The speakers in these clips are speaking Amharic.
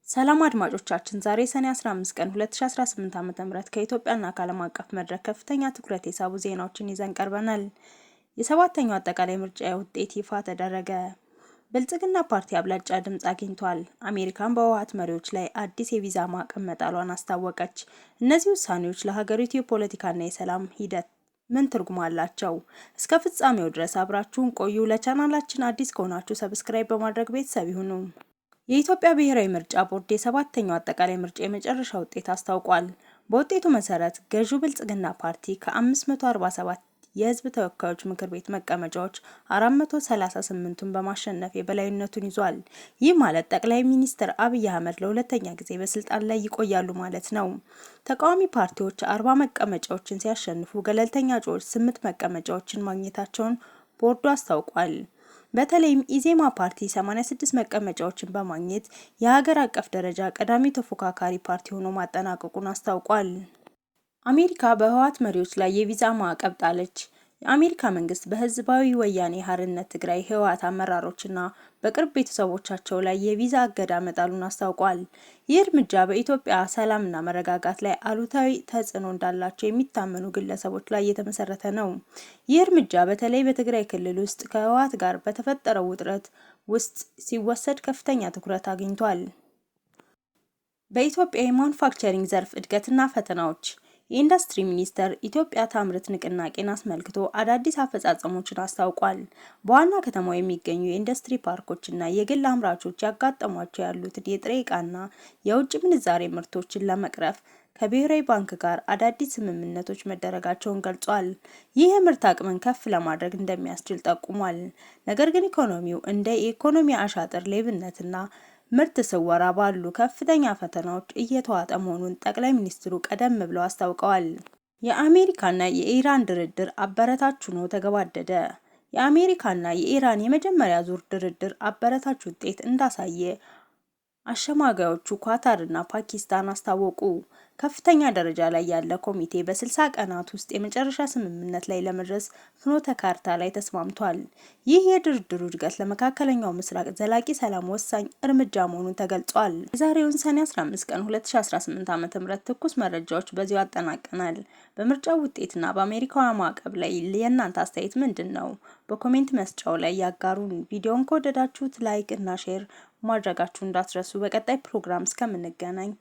ሰላም አድማጮቻችን፣ ዛሬ ሰኔ 15 ቀን 2018 ዓ.ም ከኢትዮጵያና ከዓለም አቀፍ መድረክ ከፍተኛ ትኩረት የሳቡ ዜናዎችን ይዘን ቀርበናል። የሰባተኛው አጠቃላይ ምርጫ ውጤት ይፋ ተደረገ። ብልጽግና ፓርቲ አብላጫ ድምፅ አግኝቷል። አሜሪካን በህወሓት መሪዎች ላይ አዲስ የቪዛ ማዕቀብ መጣሏን አስታወቀች። እነዚህ ውሳኔዎች ለሀገሪቱ የፖለቲካና የሰላም ሂደት ምን ትርጉም አላቸው? እስከ ፍጻሜው ድረስ አብራችሁን ቆዩ። ለቻናላችን አዲስ ከሆናችሁ ሰብስክራይብ በማድረግ ቤተሰብ ይሁኑ። የኢትዮጵያ ብሔራዊ ምርጫ ቦርድ የሰባተኛው አጠቃላይ ምርጫ የመጨረሻ ውጤት አስታውቋል። በውጤቱ መሰረት ገዢው ብልጽግና ፓርቲ ከ547 የህዝብ ተወካዮች ምክር ቤት መቀመጫዎች 438ቱን በማሸነፍ የበላይነቱን ይዟል። ይህ ማለት ጠቅላይ ሚኒስትር አብይ አህመድ ለሁለተኛ ጊዜ በስልጣን ላይ ይቆያሉ ማለት ነው። ተቃዋሚ ፓርቲዎች 40 መቀመጫዎችን ሲያሸንፉ፣ ገለልተኛ እጩዎች 8 መቀመጫዎችን ማግኘታቸውን ቦርዱ አስታውቋል። በተለይም ኢዜማ ፓርቲ 86 መቀመጫዎችን በማግኘት የሀገር አቀፍ ደረጃ ቀዳሚ ተፎካካሪ ፓርቲ ሆኖ ማጠናቀቁን አስታውቋል። አሜሪካ በህወሓት መሪዎች ላይ የቪዛ ማዕቀብ ጣለች። የአሜሪካ መንግስት በህዝባዊ ወያኔ ሓርነት ትግራይ ህወሓት አመራሮችና በቅርብ ቤተሰቦቻቸው ላይ የቪዛ እገዳ መጣሉን አስታውቋል። ይህ እርምጃ በኢትዮጵያ ሰላምና መረጋጋት ላይ አሉታዊ ተጽዕኖ እንዳላቸው የሚታመኑ ግለሰቦች ላይ የተመሰረተ ነው። ይህ እርምጃ በተለይ በትግራይ ክልል ውስጥ ከህወሓት ጋር በተፈጠረው ውጥረት ውስጥ ሲወሰድ ከፍተኛ ትኩረት አግኝቷል። በኢትዮጵያ የማኑፋክቸሪንግ ዘርፍ እድገትና ፈተናዎች የኢንዱስትሪ ሚኒስቴር ኢትዮጵያ ታምርት ንቅናቄን አስመልክቶ አዳዲስ አፈጻጸሞችን አስታውቋል። በዋና ከተማው የሚገኙ የኢንዱስትሪ ፓርኮችና የግል አምራቾች ያጋጠሟቸው ያሉትን የጥሬ ዕቃና የውጭ ምንዛሬ ምርቶችን ለመቅረፍ ከብሔራዊ ባንክ ጋር አዳዲስ ስምምነቶች መደረጋቸውን ገልጿል። ይህ የምርት አቅምን ከፍ ለማድረግ እንደሚያስችል ጠቁሟል። ነገር ግን ኢኮኖሚው እንደ የኢኮኖሚ አሻጥር፣ ሌብነትና ምርት ስወራ ባሉ ከፍተኛ ፈተናዎች እየተዋጠ መሆኑን ጠቅላይ ሚኒስትሩ ቀደም ብለው አስታውቀዋል። የአሜሪካና የኢራን ድርድር አበረታች ሆኖ ተገባደደ። የአሜሪካና የኢራን የመጀመሪያ ዙር ድርድር አበረታች ውጤት እንዳሳየ አሸማጋዮቹ ኳታርና ፓኪስታን አስታወቁ። ከፍተኛ ደረጃ ላይ ያለ ኮሚቴ በ60 ቀናት ውስጥ የመጨረሻ ስምምነት ላይ ለመድረስ ፍኖተ ካርታ ላይ ተስማምቷል። ይህ የድርድሩ እድገት ለመካከለኛው ምስራቅ ዘላቂ ሰላም ወሳኝ እርምጃ መሆኑን ተገልጿል። የዛሬውን ሰኔ 15 ቀን 2018 ዓ.ም ትኩስ መረጃዎች በዚሁ አጠናቀናል። በምርጫው ውጤትና በአሜሪካዋ ማዕቀብ ላይ የእናንተ አስተያየት ምንድን ነው? በኮሜንት መስጫው ላይ ያጋሩን። ቪዲዮውን ከወደዳችሁት ላይክ እና ሼር ማድረጋችሁ እንዳትረሱ። በቀጣይ ፕሮግራም እስከምንገናኝ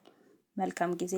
መልካም ጊዜ